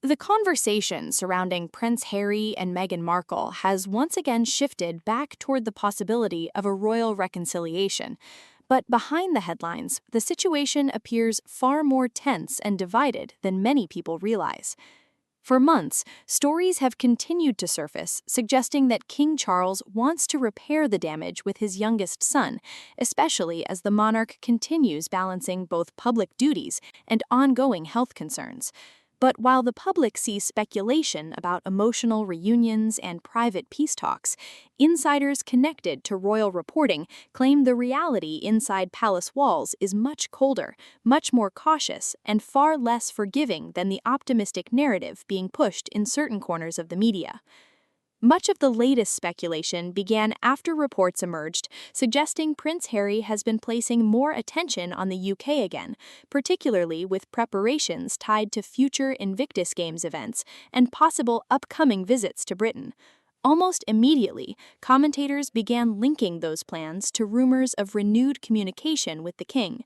The conversation surrounding Prince Harry and Meghan Markle has once again shifted back toward the possibility of a royal reconciliation. But behind the headlines, the situation appears far more tense and divided than many people realize. For months, stories have continued to surface, suggesting that King Charles wants to repair the damage with his youngest son, especially as the monarch continues balancing both public duties and ongoing health concerns. But while the public sees speculation about emotional reunions and private peace talks, insiders connected to royal reporting claim the reality inside palace walls is much colder, much more cautious, and far less forgiving than the optimistic narrative being pushed in certain corners of the media. Much of the latest speculation began after reports emerged suggesting Prince Harry has been placing more attention on the UK again, particularly with preparations tied to future Invictus Games events and possible upcoming visits to Britain. Almost immediately, commentators began linking those plans to rumors of renewed communication with the king.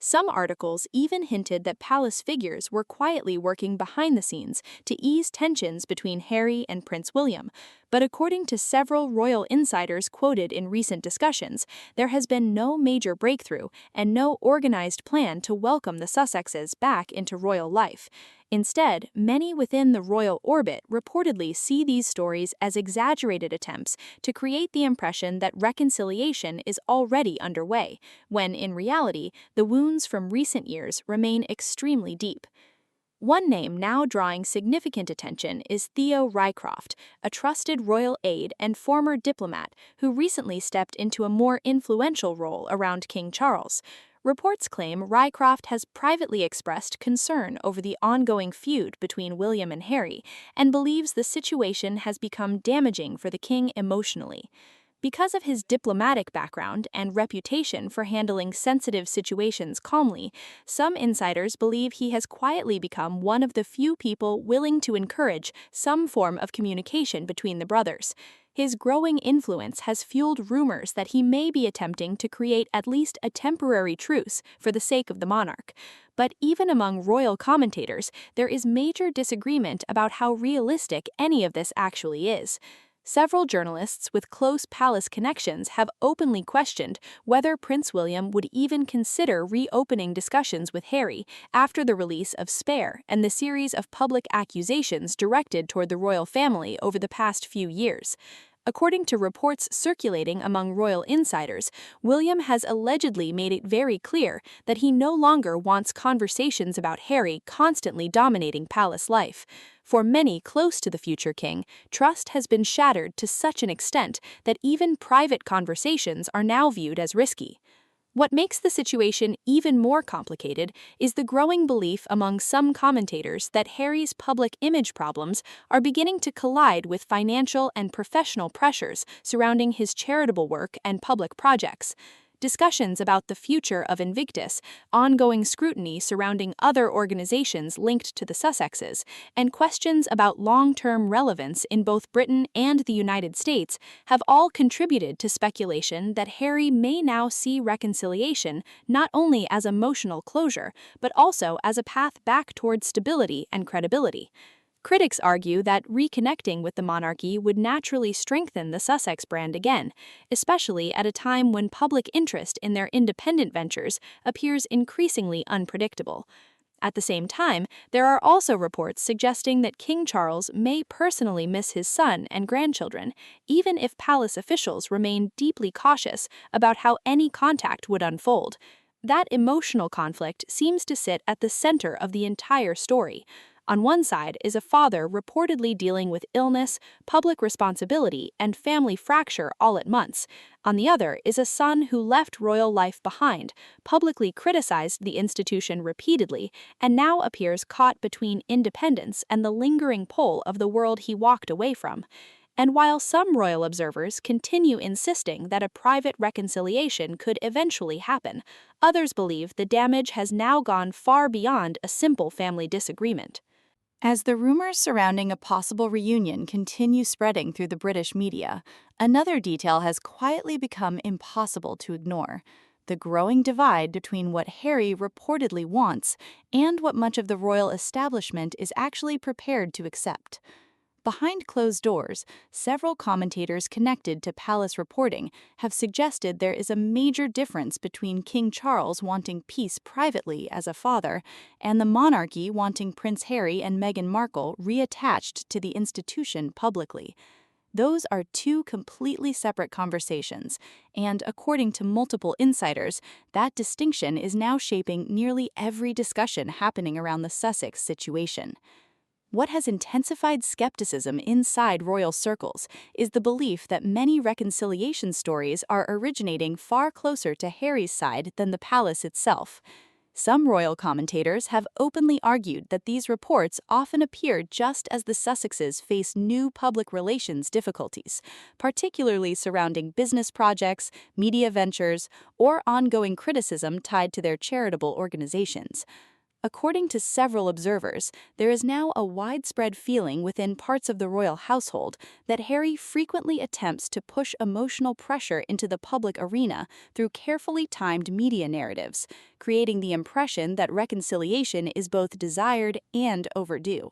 Some articles even hinted that palace figures were quietly working behind the scenes to ease tensions between Harry and Prince William. But according to several royal insiders quoted in recent discussions, there has been no major breakthrough and no organized plan to welcome the Sussexes back into royal life. Instead, many within the royal orbit reportedly see these stories as exaggerated attempts to create the impression that reconciliation is already underway, when in reality, the wounds from recent years remain extremely deep. One name now drawing significant attention is Theo Rycroft, a trusted royal aide and former diplomat who recently stepped into a more influential role around King Charles. Reports claim Rycroft has privately expressed concern over the ongoing feud between William and Harry and believes the situation has become damaging for the king emotionally. Because of his diplomatic background and reputation for handling sensitive situations calmly, some insiders believe he has quietly become one of the few people willing to encourage some form of communication between the brothers. His growing influence has fueled rumors that he may be attempting to create at least a temporary truce for the sake of the monarch. But even among royal commentators, there is major disagreement about how realistic any of this actually is. Several journalists with close palace connections have openly questioned whether Prince William would even consider reopening discussions with Harry after the release of Spare and the series of public accusations directed toward the royal family over the past few years. According to reports circulating among royal insiders, William has allegedly made it very clear that he no longer wants conversations about Harry constantly dominating palace life. For many close to the future king, trust has been shattered to such an extent that even private conversations are now viewed as risky. What makes the situation even more complicated is the growing belief among some commentators that Harry's public image problems are beginning to collide with financial and professional pressures surrounding his charitable work and public projects. Discussions about the future of Invictus, ongoing scrutiny surrounding other organizations linked to the Sussexes, and questions about long-term relevance in both Britain and the United States have all contributed to speculation that Harry may now see reconciliation not only as emotional closure, but also as a path back towards stability and credibility. Critics argue that reconnecting with the monarchy would naturally strengthen the Sussex brand again, especially at a time when public interest in their independent ventures appears increasingly unpredictable. At the same time, there are also reports suggesting that King Charles may personally miss his son and grandchildren, even if palace officials remain deeply cautious about how any contact would unfold. That emotional conflict seems to sit at the center of the entire story. On one side is a father reportedly dealing with illness, public responsibility, and family fracture all at once. On the other is a son who left royal life behind, publicly criticized the institution repeatedly, and now appears caught between independence and the lingering pull of the world he walked away from. And while some royal observers continue insisting that a private reconciliation could eventually happen, others believe the damage has now gone far beyond a simple family disagreement. As the rumors surrounding a possible reunion continue spreading through the British media, another detail has quietly become impossible to ignore. the growing divide between what Harry reportedly wants and what much of the royal establishment is actually prepared to accept. Behind closed doors, several commentators connected to palace reporting have suggested there is a major difference between King Charles wanting peace privately as a father and the monarchy wanting Prince Harry and Meghan Markle reattached to the institution publicly. Those are two completely separate conversations, and according to multiple insiders, that distinction is now shaping nearly every discussion happening around the Sussex situation. What has intensified skepticism inside royal circles is the belief that many reconciliation stories are originating far closer to Harry's side than the palace itself. Some royal commentators have openly argued that these reports often appear just as the Sussexes face new public relations difficulties, particularly surrounding business projects, media ventures, or ongoing criticism tied to their charitable organizations. According to several observers, there is now a widespread feeling within parts of the royal household that Harry frequently attempts to push emotional pressure into the public arena through carefully timed media narratives, creating the impression that reconciliation is both desired and overdue.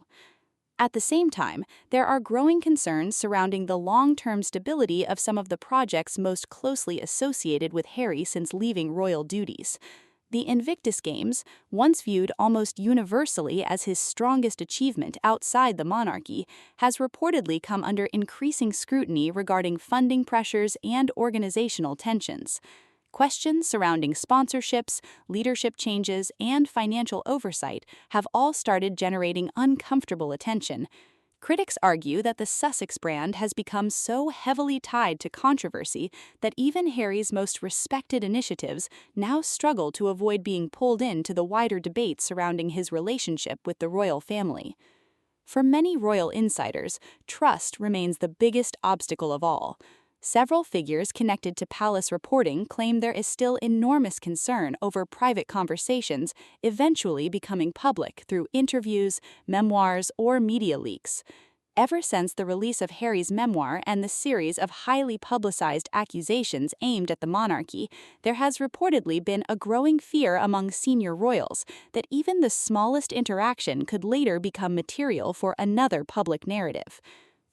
At the same time, there are growing concerns surrounding the long-term stability of some of the projects most closely associated with Harry since leaving royal duties. The Invictus Games, once viewed almost universally as his strongest achievement outside the monarchy, has reportedly come under increasing scrutiny regarding funding pressures and organizational tensions. Questions surrounding sponsorships, leadership changes, and financial oversight have all started generating uncomfortable attention. Critics argue that the Sussex brand has become so heavily tied to controversy that even Harry's most respected initiatives now struggle to avoid being pulled into the wider debate surrounding his relationship with the royal family. For many royal insiders, trust remains the biggest obstacle of all. Several figures connected to palace reporting claim there is still enormous concern over private conversations eventually becoming public through interviews, memoirs, or media leaks. Ever since the release of Harry's memoir and the series of highly publicized accusations aimed at the monarchy, there has reportedly been a growing fear among senior royals that even the smallest interaction could later become material for another public narrative.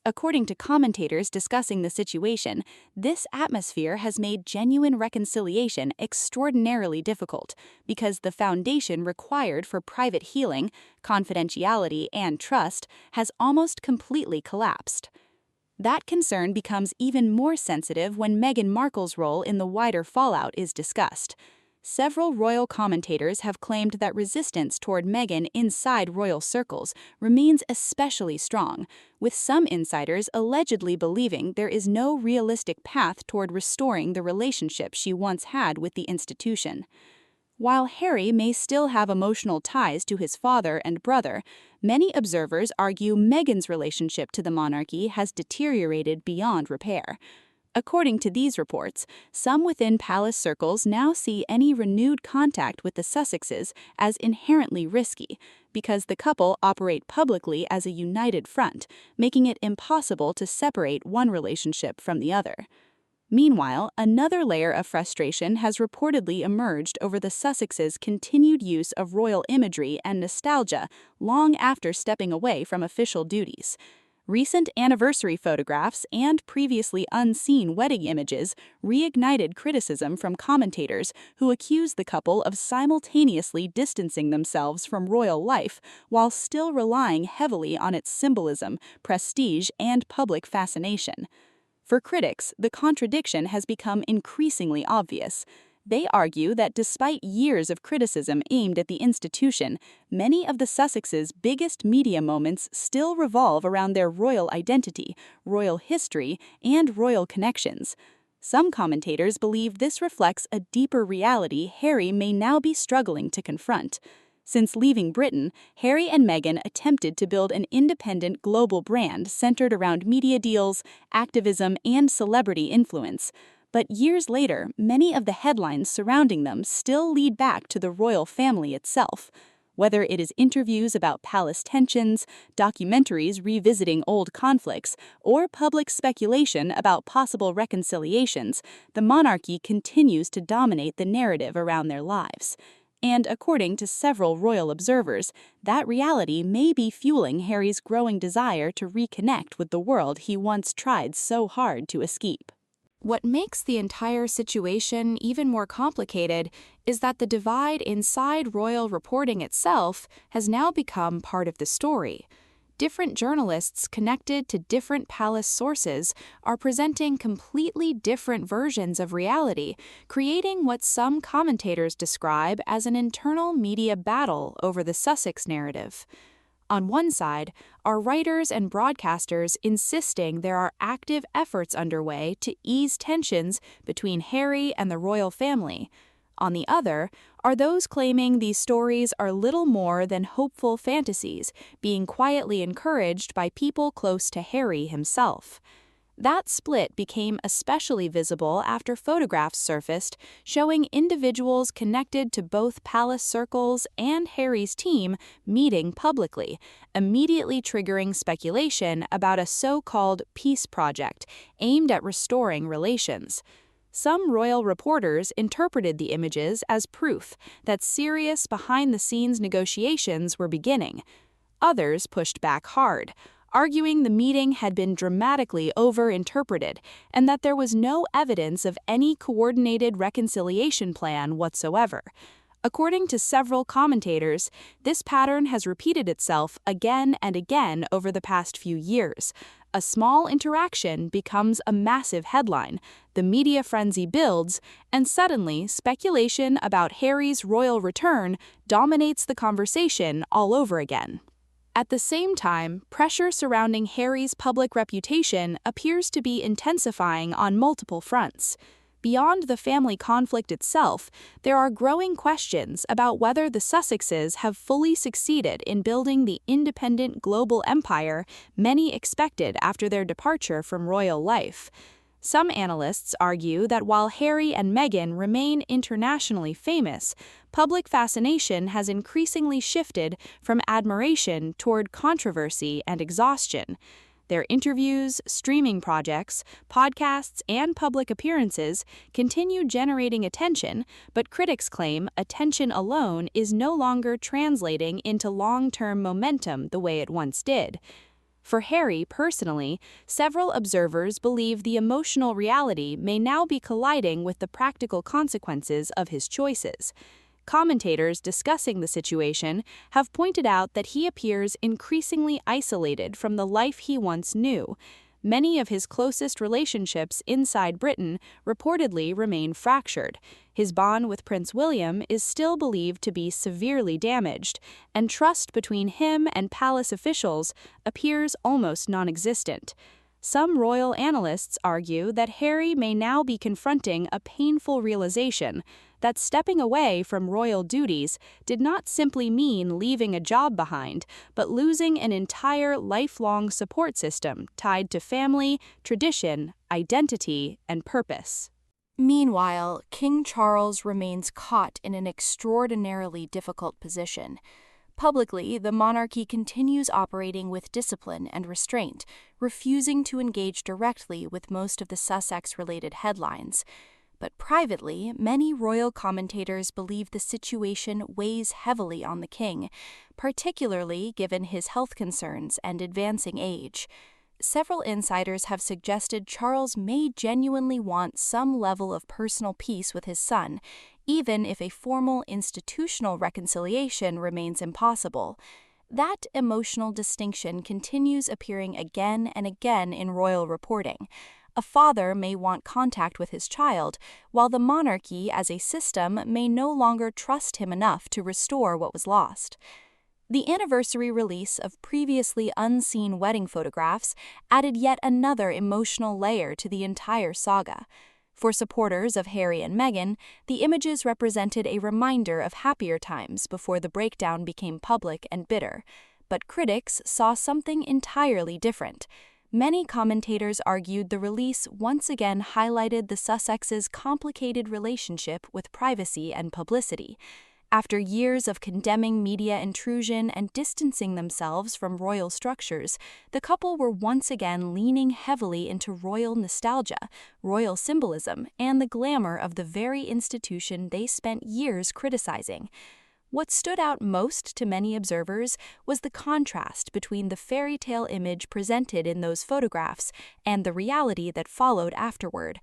According to commentators discussing the situation, this atmosphere has made genuine reconciliation extraordinarily difficult because the foundation required for private healing, confidentiality, and trust has almost completely collapsed. That concern becomes even more sensitive when Meghan Markle's role in the wider fallout is discussed. Several royal commentators have claimed that resistance toward Meghan inside royal circles remains especially strong, with some insiders allegedly believing there is no realistic path toward restoring the relationship she once had with the institution. While Harry may still have emotional ties to his father and brother, many observers argue Meghan's relationship to the monarchy has deteriorated beyond repair. According to these reports, some within palace circles now see any renewed contact with the Sussexes as inherently risky, because the couple operate publicly as a united front, making it impossible to separate one relationship from the other. Meanwhile, another layer of frustration has reportedly emerged over the Sussexes' continued use of royal imagery and nostalgia long after stepping away from official duties. Recent anniversary photographs and previously unseen wedding images reignited criticism from commentators who accuse the couple of simultaneously distancing themselves from royal life while still relying heavily on its symbolism, prestige, and public fascination. For critics, the contradiction has become increasingly obvious. They argue that despite years of criticism aimed at the institution, many of the Sussexes' biggest media moments still revolve around their royal identity, royal history, and royal connections. Some commentators believe this reflects a deeper reality Harry may now be struggling to confront. Since leaving Britain, Harry and Meghan attempted to build an independent global brand centered around media deals, activism, and celebrity influence. But years later, many of the headlines surrounding them still lead back to the royal family itself. Whether it is interviews about palace tensions, documentaries revisiting old conflicts, or public speculation about possible reconciliations, the monarchy continues to dominate the narrative around their lives. And according to several royal observers, that reality may be fueling Harry's growing desire to reconnect with the world he once tried so hard to escape. What makes the entire situation even more complicated is that the divide inside royal reporting itself has now become part of the story. Different journalists connected to different palace sources are presenting completely different versions of reality, creating what some commentators describe as an internal media battle over the Sussex narrative. On one side are writers and broadcasters insisting there are active efforts underway to ease tensions between Harry and the royal family. On the other are those claiming these stories are little more than hopeful fantasies being quietly encouraged by people close to Harry himself. That split became especially visible after photographs surfaced showing individuals connected to both palace circles and Harry's team meeting publicly, immediately triggering speculation about a so-called peace project aimed at restoring relations. Some royal reporters interpreted the images as proof that serious behind-the-scenes negotiations were beginning. Others pushed back hard, arguing the meeting had been dramatically over-interpreted and that there was no evidence of any coordinated reconciliation plan whatsoever. According to several commentators, this pattern has repeated itself again and again over the past few years. A small interaction becomes a massive headline, the media frenzy builds, and suddenly speculation about Harry's royal return dominates the conversation all over again. At the same time, pressure surrounding Harry's public reputation appears to be intensifying on multiple fronts. Beyond the family conflict itself, there are growing questions about whether the Sussexes have fully succeeded in building the independent global empire many expected after their departure from royal life. Some analysts argue that while Harry and Meghan remain internationally famous, public fascination has increasingly shifted from admiration toward controversy and exhaustion. Their interviews, streaming projects, podcasts, and public appearances continue generating attention, but critics claim attention alone is no longer translating into long-term momentum the way it once did. For Harry personally, several observers believe the emotional reality may now be colliding with the practical consequences of his choices. Commentators discussing the situation have pointed out that he appears increasingly isolated from the life he once knew. Many of his closest relationships inside Britain reportedly remain fractured. His bond with Prince William is still believed to be severely damaged, and trust between him and palace officials appears almost non-existent. Some royal analysts argue that Harry may now be confronting a painful realization that stepping away from royal duties did not simply mean leaving a job behind, but losing an entire lifelong support system tied to family, tradition, identity, and purpose. Meanwhile, King Charles remains caught in an extraordinarily difficult position. Publicly, the monarchy continues operating with discipline and restraint, refusing to engage directly with most of the Sussex-related headlines. But privately, many royal commentators believe the situation weighs heavily on the king, particularly given his health concerns and advancing age. Several insiders have suggested Charles may genuinely want some level of personal peace with his son, even if a formal institutional reconciliation remains impossible. That emotional distinction continues appearing again and again in royal reporting. A father may want contact with his child, while the monarchy as a system may no longer trust him enough to restore what was lost. The anniversary release of previously unseen wedding photographs added yet another emotional layer to the entire saga. For supporters of Harry and Meghan, the images represented a reminder of happier times before the breakdown became public and bitter. But critics saw something entirely different. Many commentators argued the release once again highlighted the Sussexes' complicated relationship with privacy and publicity. After years of condemning media intrusion and distancing themselves from royal structures, the couple were once again leaning heavily into royal nostalgia, royal symbolism, and the glamour of the very institution they spent years criticizing. What stood out most to many observers was the contrast between the fairy tale image presented in those photographs and the reality that followed afterward.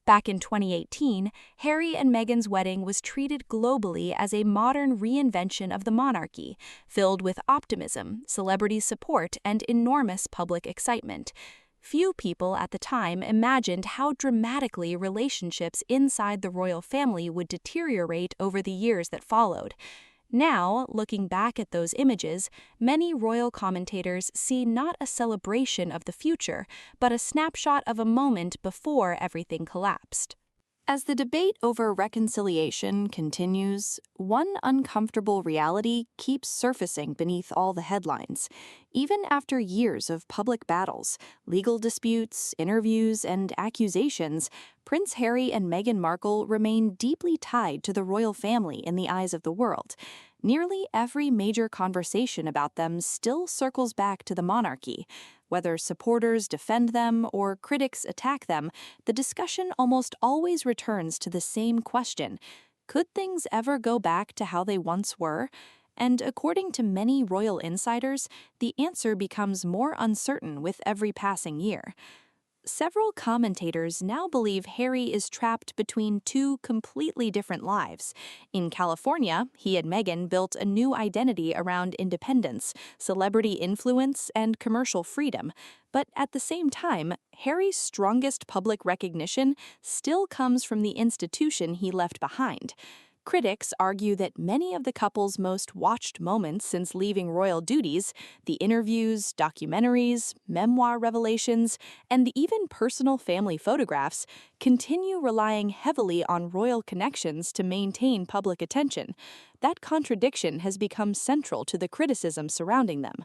Back in 2018, Harry and Meghan's wedding was treated globally as a modern reinvention of the monarchy, filled with optimism, celebrity support, and enormous public excitement. Few people at the time imagined how dramatically relationships inside the royal family would deteriorate over the years that followed. Now, looking back at those images, many royal commentators see not a celebration of the future, but a snapshot of a moment before everything collapsed. As the debate over reconciliation continues, one uncomfortable reality keeps surfacing beneath all the headlines. Even after years of public battles, legal disputes, interviews, and accusations, Prince Harry and Meghan Markle remain deeply tied to the royal family in the eyes of the world. Nearly every major conversation about them still circles back to the monarchy. Whether supporters defend them or critics attack them, the discussion almost always returns to the same question: could things ever go back to how they once were? And according to many royal insiders, the answer becomes more uncertain with every passing year. Several commentators now believe Harry is trapped between two completely different lives. In California, he and Meghan built a new identity around independence, celebrity influence, and commercial freedom. But at the same time, Harry's strongest public recognition still comes from the institution he left behind. Critics argue that many of the couple's most watched moments since leaving royal duties, the interviews, documentaries, memoir revelations, and even personal family photographs, continue relying heavily on royal connections to maintain public attention. That contradiction has become central to the criticism surrounding them.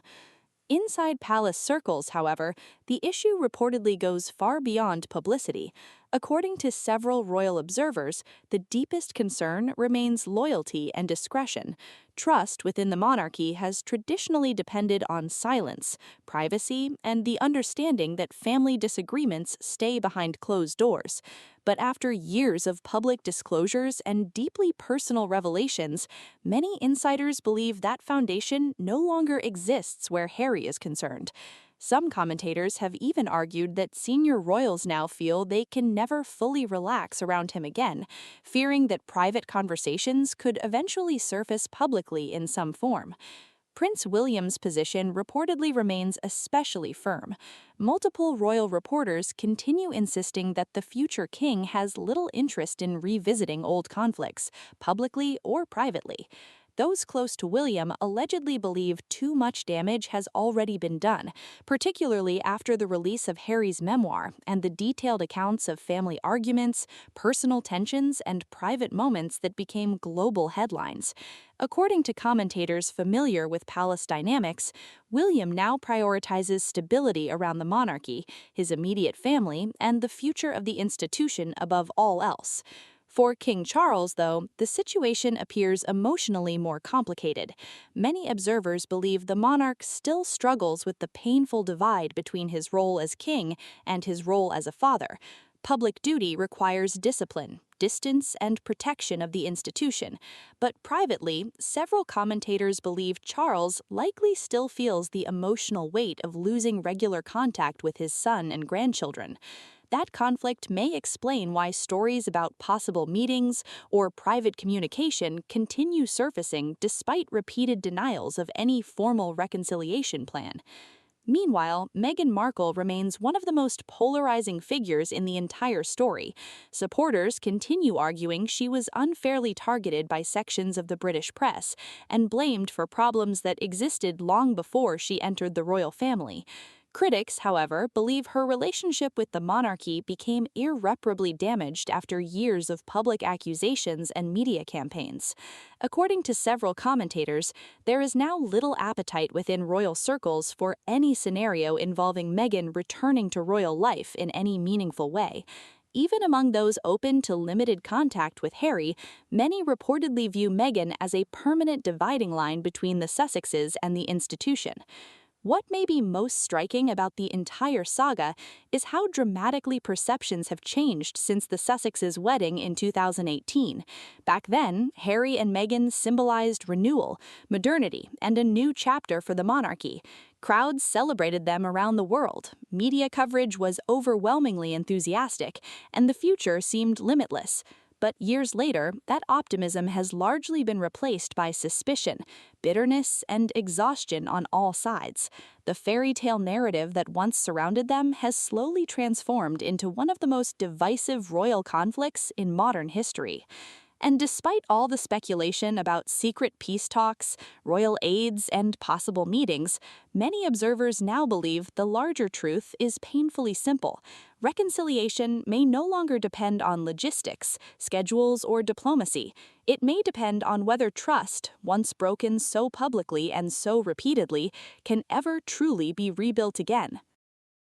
Inside palace circles, however, the issue reportedly goes far beyond publicity. According to several royal observers, the deepest concern remains loyalty and discretion. Trust within the monarchy has traditionally depended on silence, privacy, and the understanding that family disagreements stay behind closed doors. But after years of public disclosures and deeply personal revelations, many insiders believe that foundation no longer exists where Harry is concerned. Some commentators have even argued that senior royals now feel they can never fully relax around him again, fearing that private conversations could eventually surface publicly in some form. Prince William's position reportedly remains especially firm. Multiple royal reporters continue insisting that the future king has little interest in revisiting old conflicts, publicly or privately. Those close to William allegedly believe too much damage has already been done, particularly after the release of Harry's memoir and the detailed accounts of family arguments, personal tensions, and private moments that became global headlines. According to commentators familiar with palace dynamics, William now prioritizes stability around the monarchy, his immediate family, and the future of the institution above all else. For King Charles, though, the situation appears emotionally more complicated. Many observers believe the monarch still struggles with the painful divide between his role as king and his role as a father. Public duty requires discipline, distance, and protection of the institution. But privately, several commentators believe Charles likely still feels the emotional weight of losing regular contact with his son and grandchildren. That conflict may explain why stories about possible meetings or private communication continue surfacing despite repeated denials of any formal reconciliation plan. Meanwhile, Meghan Markle remains one of the most polarizing figures in the entire story. Supporters continue arguing she was unfairly targeted by sections of the British press and blamed for problems that existed long before she entered the royal family. Critics, however, believe her relationship with the monarchy became irreparably damaged after years of public accusations and media campaigns. According to several commentators, there is now little appetite within royal circles for any scenario involving Meghan returning to royal life in any meaningful way. Even among those open to limited contact with Harry, many reportedly view Meghan as a permanent dividing line between the Sussexes and the institution. What may be most striking about the entire saga is how dramatically perceptions have changed since the Sussexes' wedding in 2018. Back then, Harry and Meghan symbolized renewal, modernity, and a new chapter for the monarchy. Crowds celebrated them around the world, media coverage was overwhelmingly enthusiastic, and the future seemed limitless. But years later, that optimism has largely been replaced by suspicion, bitterness, and exhaustion on all sides. The fairy tale narrative that once surrounded them has slowly transformed into one of the most divisive royal conflicts in modern history. And despite all the speculation about secret peace talks, royal aids, and possible meetings, many observers now believe the larger truth is painfully simple. Reconciliation may no longer depend on logistics, schedules, or diplomacy. It may depend on whether trust, once broken so publicly and so repeatedly, can ever truly be rebuilt again.